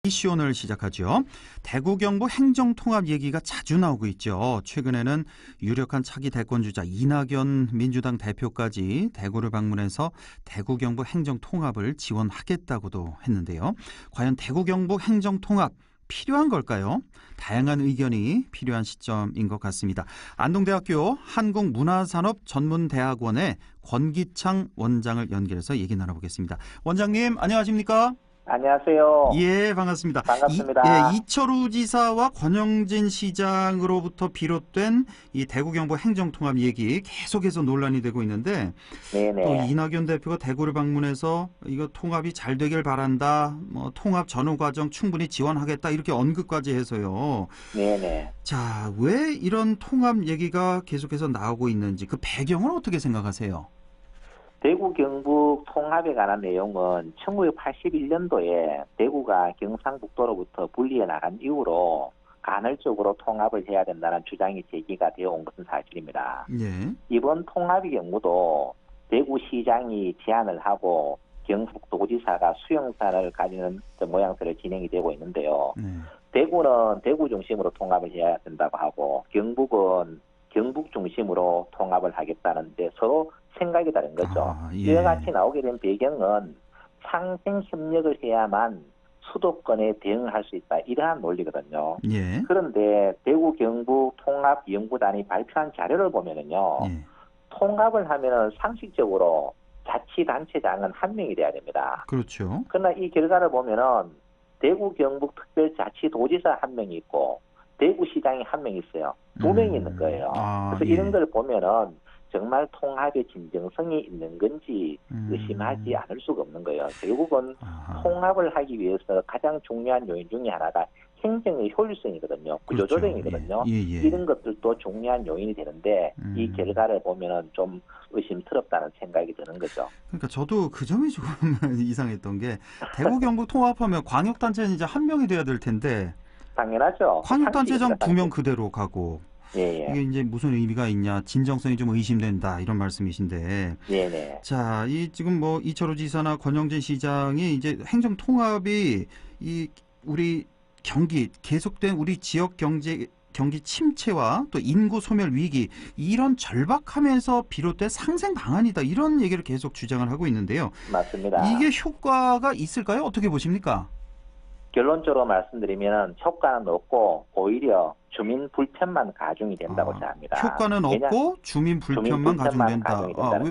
이슈 오늘 시작하죠. 대구 경북 행정통합 얘기가 자주 나오고 있죠. 최근에는 유력한 차기 대권주자 이낙연 민주당 대표까지 대구를 방문해서 대구 경북 행정통합을 지원하겠다고도 했는데요. 과연 대구 경북 행정통합 필요한 걸까요? 다양한 의견이 필요한 시점인 것 같습니다. 안동대학교 한국문화산업전문대학원의 권기창 원장을 연결해서 얘기 나눠보겠습니다. 원장님 안녕하십니까? 안녕하세요. 예, 반갑습니다. 반갑습니다. 이철우 지사와 권영진 시장으로부터 비롯된 이 대구 경북 행정통합 얘기 계속해서 논란이 되고 있는데 네네. 또 이낙연 대표가 대구를 방문해서 이거 통합이 잘 되길 바란다. 뭐 통합 전후 과정 충분히 지원하겠다. 이렇게 언급까지 해서요. 네네. 자, 왜 이런 통합 얘기가 계속해서 나오고 있는지 그 배경을 어떻게 생각하세요? 대구 경북 통합에 관한 내용은 1981년도에 대구가 경상북도로부터 분리해 나간 이후로 간헐적으로 통합을 해야 된다는 주장이 제기가 되어 온 것은 사실입니다. 예. 이번 통합의 경우도 대구시장이 제안을 하고 경북도지사가 수용사를 가지는 모양새로 진행이 되고 있는데요. 대구는 대구 중심으로 통합을 해야 된다고 하고 경북은 경북 중심으로 통합을 하겠다는데 서로 생각이 다른 거죠. 예. 이와 같이 나오게 된 배경은 상생 협력을 해야만 수도권에 대응할 수 있다. 이러한 논리거든요. 예. 그런데 대구 경북 통합연구단이 발표한 자료를 보면은요. 예. 통합을 하면은 상식적으로 자치단체장은 한 명이 돼야 됩니다. 그렇죠. 그러나 이 결과를 보면은 대구 경북 특별자치도지사 한 명이 있고 대구시장이 한 명 있어요. 두 명이 있는 거예요. 그래서 이런 걸 보면은 정말 통합의 진정성이 있는 건지 의심하지 않을 수가 없는 거예요. 결국은 통합을 하기 위해서 가장 중요한 요인 중에 하나가 행정의 효율성이거든요. 구조조정이거든요. 그렇죠. 예. 이런 것들도 중요한 요인이 되는데 이 결과를 보면은 좀 의심스럽다는 생각이 드는 거죠. 그러니까 저도 그 점이 조금 이상했던 게 대구 경북 통합하면 광역단체는 이제 한 명이 돼야 될 텐데 당연하죠. 광역단체장 2명 그대로 가고 예. 이게 이제 무슨 의미가 있냐, 진정성이 좀 의심된다 이런 말씀이신데. 네네. 자, 이 지금 뭐 이철우 지사나 권영진 시장이 이제 행정 통합이 이 우리 경기 계속된 우리 지역 경기 침체와 또 인구 소멸 위기 이런 절박함에서 비롯된 상생 방안이다 이런 얘기를 계속 주장을 하고 있는데요. 맞습니다. 이게 효과가 있을까요? 어떻게 보십니까? 결론적으로 말씀드리면 효과는 없고 오히려 주민 불편만 가중이 된다고 생각합니다. 효과는 없고 주민 불편만 가중된다.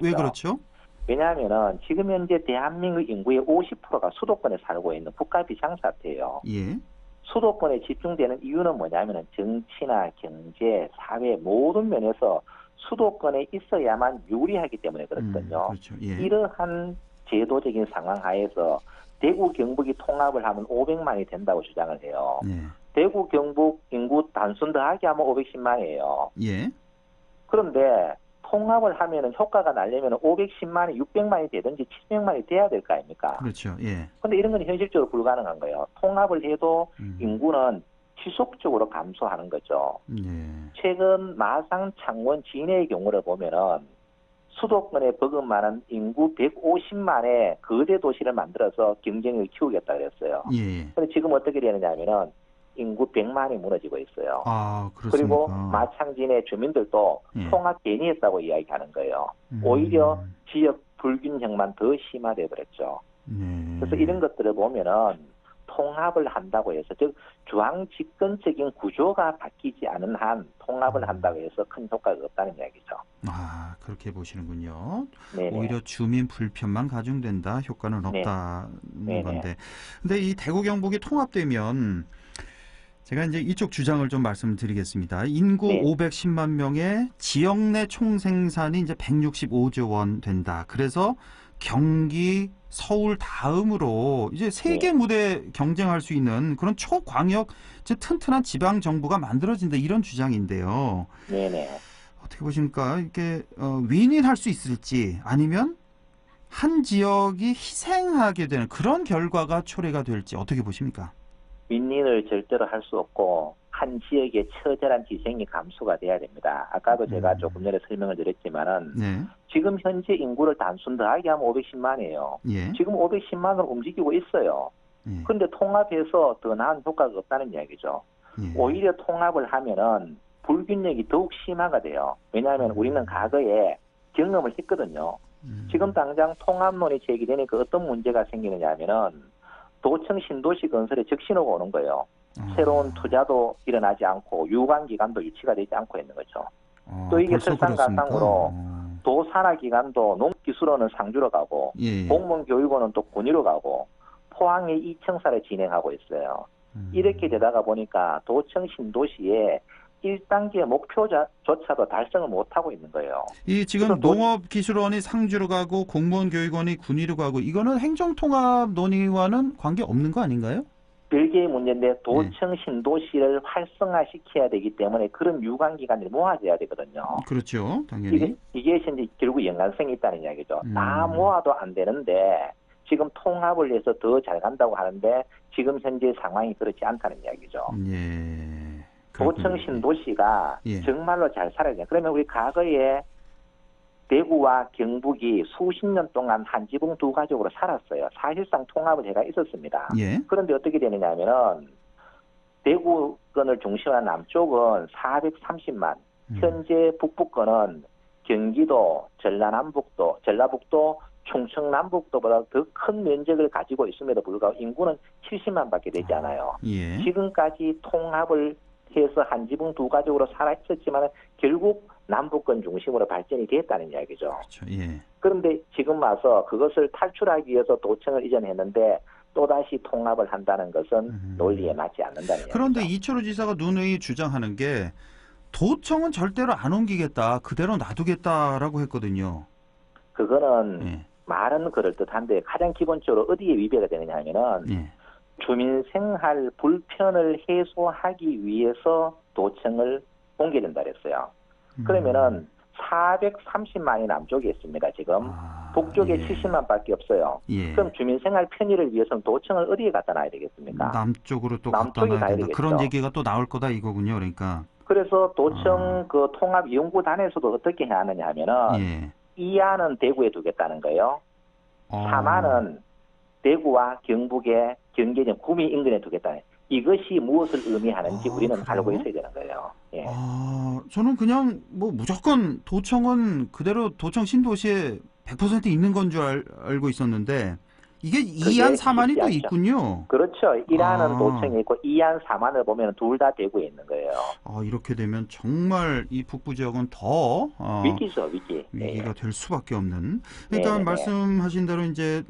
왜 그렇죠? 왜냐하면 지금 현재 대한민국 인구의 50%가 수도권에 살고 있는 국가 비상사태예요. 예. 수도권에 집중되는 이유는 뭐냐면 정치나 경제, 사회 모든 면에서 수도권에 있어야만 유리하기 때문에 그렇거든요. 그렇죠. 예. 이러한 제도적인 상황 하에서 대구 경북이 통합을 하면 500만이 된다고 주장을 해요. 예. 대구 경북 인구 단순 더하기 하면 510만이에요. 예. 그런데 통합을 하면은 효과가 나려면 510만이 600만이 되든지 700만이 돼야 될 거 아닙니까? 그렇죠. 예. 그런데 이런 건 현실적으로 불가능한 거예요. 통합을 해도 인구는 지속적으로 감소하는 거죠. 예. 최근 마산, 창원, 진해의 경우를 보면은 수도권에 버금가는 인구 150만의 거대 도시를 만들어서 경쟁력을 키우겠다 그랬어요. 예. 그런데 지금 어떻게 되느냐면은 인구 100만이 무너지고 있어요. 그렇습니까? 그리고 마창진의 주민들도 통합 괜히 했다고 이야기하는 거예요. 오히려 지역 불균형만 더 심화돼 버렸죠. 그래서 이런 것들을 보면은 통합을 한다고 해서 즉 중앙 집권적인 구조가 바뀌지 않은 한 통합을 한다고 해서 큰 효과가 없다는 이야기죠. 그렇게 보시는군요. 네네. 오히려 주민 불편만 가중된다. 효과는 없다는 건데. 근데 이 대구 경북이 통합되면 제가 이제 이쪽 주장을 좀 말씀드리겠습니다. 인구 510만 명의 지역 내 총생산이 이제 165조 원 된다. 그래서 경기, 서울 다음으로 이제 세계 무대 경쟁할 수 있는 그런 초광역, 튼튼한 지방 정부가 만들어진다 이런 주장인데요. 네네. 어떻게 보십니까? 이게 윈윈할 수 있을지 아니면 한 지역이 희생하게 되는 그런 결과가 초래가 될지 어떻게 보십니까? 윈윈을 절대로 할 수 없고 한 지역의 처절한 희생이 감수가 돼야 됩니다. 아까도 제가 조금 전에 설명을 드렸지만은 지금 현재 인구를 단순 더하기 하면 510만이에요. 지금 510만으로 움직이고 있어요. 그런데 통합해서 더 나은 효과가 없다는 이야기죠. 오히려 통합을 하면은 불균형이 더욱 심화가 돼요. 왜냐하면 우리는 과거에 경험을 했거든요. 지금 당장 통합론이 제기되니까 어떤 문제가 생기느냐 하면은 도청 신도시 건설에 적신호가 오는 거예요. 새로운 투자도 일어나지 않고 유관기관도 유치가 되지 않고 있는 거죠. 또 이게 설상가상으로 도산하기관도 농기술원은 상주로 가고 공무원교육원은 또 군위로 가고 포항에 2청사를 진행하고 있어요. 이렇게 되다가 보니까 도청 신도시에 1단계 목표조차도 달성을 못하고 있는 거예요. 이 지금 농업기술원이 상주로 가고 공무원교육원이 군위로 가고 이거는 행정통합 논의와는 관계 없는 거 아닌가요? 별개의 문제인데 도청 신도시를 활성화시켜야 되기 때문에 그런 유관기관들이 모아져야 되거든요. 그렇죠. 당연히. 이게 이제 결국 연관성이 있다는 이야기죠. 다 모아도 안 되는데 지금 통합을 해서 더 잘 간다고 하는데 지금 현재 상황이 그렇지 않다는 이야기죠. 도청 신도시가 정말로 잘 살아야 돼요. 그러면 우리 과거에 대구와 경북이 수십 년 동안 한 지붕 두 가족으로 살았어요. 사실상 통합은 제가 있었습니다. 그런데 어떻게 되느냐 하면은 대구권을 중심으로 남쪽은 430만, 현재 북부권은 경기도, 전라북도, 충청남북도보다 더 큰 면적을 가지고 있음에도 불구하고 인구는 70만밖에 되지 않아요. 지금까지 통합을 해서 한 지붕 두 가족으로 살아 있었지만 결국 남북권 중심으로 발전이 됐다는 이야기죠. 그렇죠. 그런데 지금 와서 그것을 탈출하기 위해서 도청을 이전했는데 또다시 통합을 한다는 것은 논리에 맞지 않는다는 이야기죠. 그런데 이철우 지사가 누누이 주장하는 게 도청은 절대로 안 옮기겠다. 그대로 놔두겠다라고 했거든요. 그거는 말은 그럴듯한데 가장 기본적으로 어디에 위배가 되느냐 하면은 주민 생활 불편을 해소하기 위해서 도청을 옮겨야 된다 그랬어요. 그러면은 430만이 남쪽에 있습니다. 지금 북쪽에 70만밖에 없어요. 그럼 주민 생활 편의를 위해서는 도청을 어디에 갖다 놔야 되겠습니까? 남쪽으로 또 갖다 놔야 된다. 그런 얘기가 또 나올 거다 이거군요. 그러니까. 그래서 도청 그 통합 연구단에서도 어떻게 해야 하느냐 하면은 이안은 대구에 두겠다는 거예요. 3안은 대구와 경북의 경계점 구미 인근에 두겠다는 이것이 무엇을 의미하는지 우리는 그래요? 알고 있어야 되는 거예요. 저는 그냥 뭐 무조건 도청은 그대로 도청 신도시에 100% 있는 건 줄 알고 있었는데 이게 2안 3안이 또 있군요. 그렇죠. 1안은 도청이 있고 2안 3안을 보면 둘 다 대구에 있는 거예요. 이렇게 되면 정말 이 북부 지역은 더 위기죠, 위기. 위기가 될 수밖에 없는. 그러니까 말씀하신 대로 이제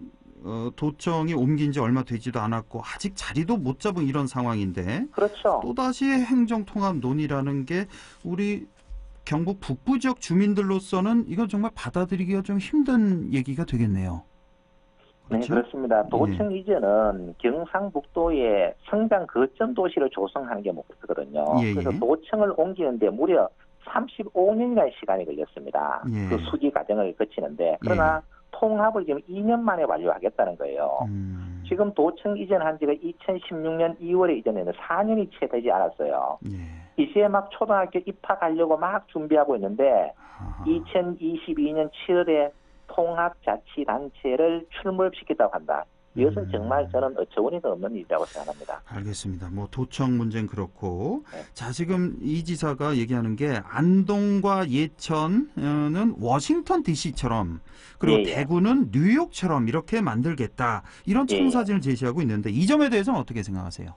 도청이 옮긴 지 얼마 되지도 않았고 아직 자리도 못 잡은 이런 상황인데 그렇죠. 또다시 행정통합 논의라는 게 우리 경북 북부 지역 주민들로서는 이건 정말 받아들이기가 좀 힘든 얘기가 되겠네요. 그렇죠? 네, 그렇습니다. 도청 이전은 경상북도의 성장 거점 도시를 조성하는 게 목표거든요. 그래서 도청을 옮기는데 무려 35년이라는 시간이 걸렸습니다. 그 수기 과정을 거치는데 그러나 통합을 지금 2년 만에 완료하겠다는 거예요. 지금 도청 이전한 지가 2016년 2월에 이전에는 4년이 채 되지 않았어요. 이제 막 초등학교 입학하려고 막 준비하고 있는데 2022년 7월에 통합자치단체를 출몰시켰다고 한다. 이것은 정말 저는 어처구니가 없는 일이라고 생각합니다. 알겠습니다. 뭐 도청 문제는 그렇고 자 지금 이 지사가 얘기하는 게 안동과 예천은 워싱턴 DC처럼 그리고 대구는 뉴욕처럼 이렇게 만들겠다. 이런 청사진을 제시하고 있는데 이 점에 대해서는 어떻게 생각하세요?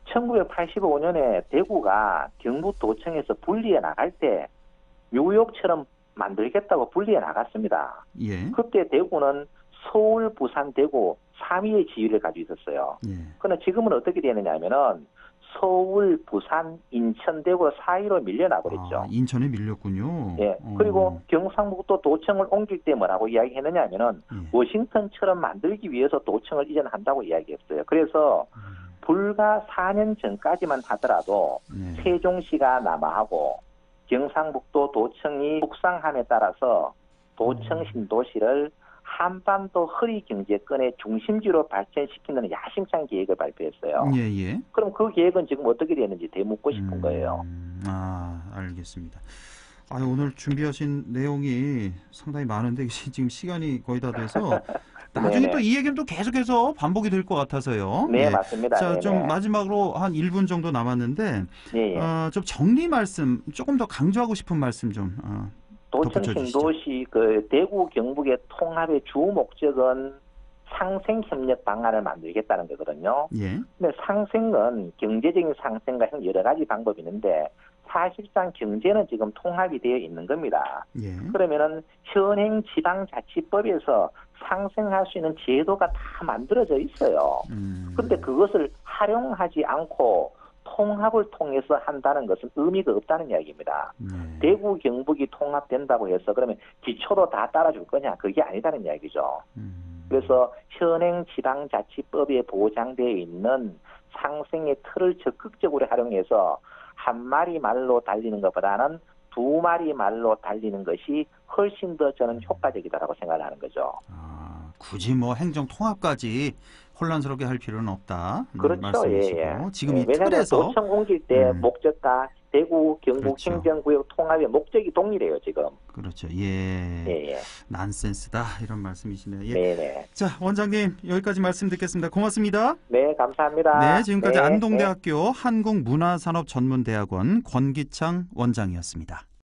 1985년에 대구가 경북도청에서 분리해 나갈 때 뉴욕처럼 만들겠다고 분리해 나갔습니다. 그때 대구는 서울, 부산, 대구 3위의 지위를 가지고 있었어요. 그러나 지금은 어떻게 되느냐 하면은 서울, 부산, 인천, 대구 4위로 밀려나고 그랬죠. 인천에 밀렸군요. 그리고 경상북도 도청을 옮길 때 뭐라고 이야기했느냐 하면은 워싱턴처럼 만들기 위해서 도청을 이전한다고 이야기했어요. 그래서 불과 4년 전까지만 하더라도 세종시가 남하하고 경상북도 도청이 북상함에 따라서 도청 신도시를 한반도 허리경제권의 중심지로 발전시키는 야심찬 계획을 발표했어요. 그럼 그 계획은 지금 어떻게 되는지 되묻고 싶은 거예요. 알겠습니다. 오늘 준비하신 내용이 상당히 많은데 지금 시간이 거의 다 돼서 나중에 또 이 얘기는 또 계속해서 반복이 될 것 같아서요. 네, 맞습니다. 자, 네네. 좀 마지막으로 한 1분 정도 남았는데 좀 정리 말씀, 조금 더 강조하고 싶은 말씀 좀 도청 신도시 그 대구 경북의 통합의 주 목적은 상생 협력 방안을 만들겠다는 거거든요. 근데 상생은 경제적인 상생과 여러 가지 방법이 있는데 사실상 경제는 지금 통합이 되어 있는 겁니다. 그러면은 현행 지방자치법에서 상생할 수 있는 제도가 다 만들어져 있어요. 그런데 그것을 활용하지 않고 통합을 통해서 한다는 것은 의미가 없다는 이야기입니다. 대구 경북이 통합된다고 해서 그러면 기초도 다 따라줄 거냐? 그게 아니다는 이야기죠. 그래서 현행 지방자치법에 보장되어 있는 상생의 틀을 적극적으로 활용해서 한 마리 말로 달리는 것보다는 두 마리 말로 달리는 것이 훨씬 더 저는 효과적이다라고 생각을 하는 거죠. 굳이 뭐 행정 통합까지 혼란스럽게 할 필요는 없다. 그렇죠. 말씀이시고. 지금 이 왜냐하면 틀에서 도청 옮길 때 목적과 대구 경북 그렇죠. 행정구역 통합의 목적이 동일해요 지금. 그렇죠. 난센스다 이런 말씀이시네요. 네네. 자, 원장님 여기까지 말씀 듣겠습니다. 고맙습니다. 네, 감사합니다. 네, 지금까지 안동대학교 한국문화산업전문대학원 권기창 원장이었습니다.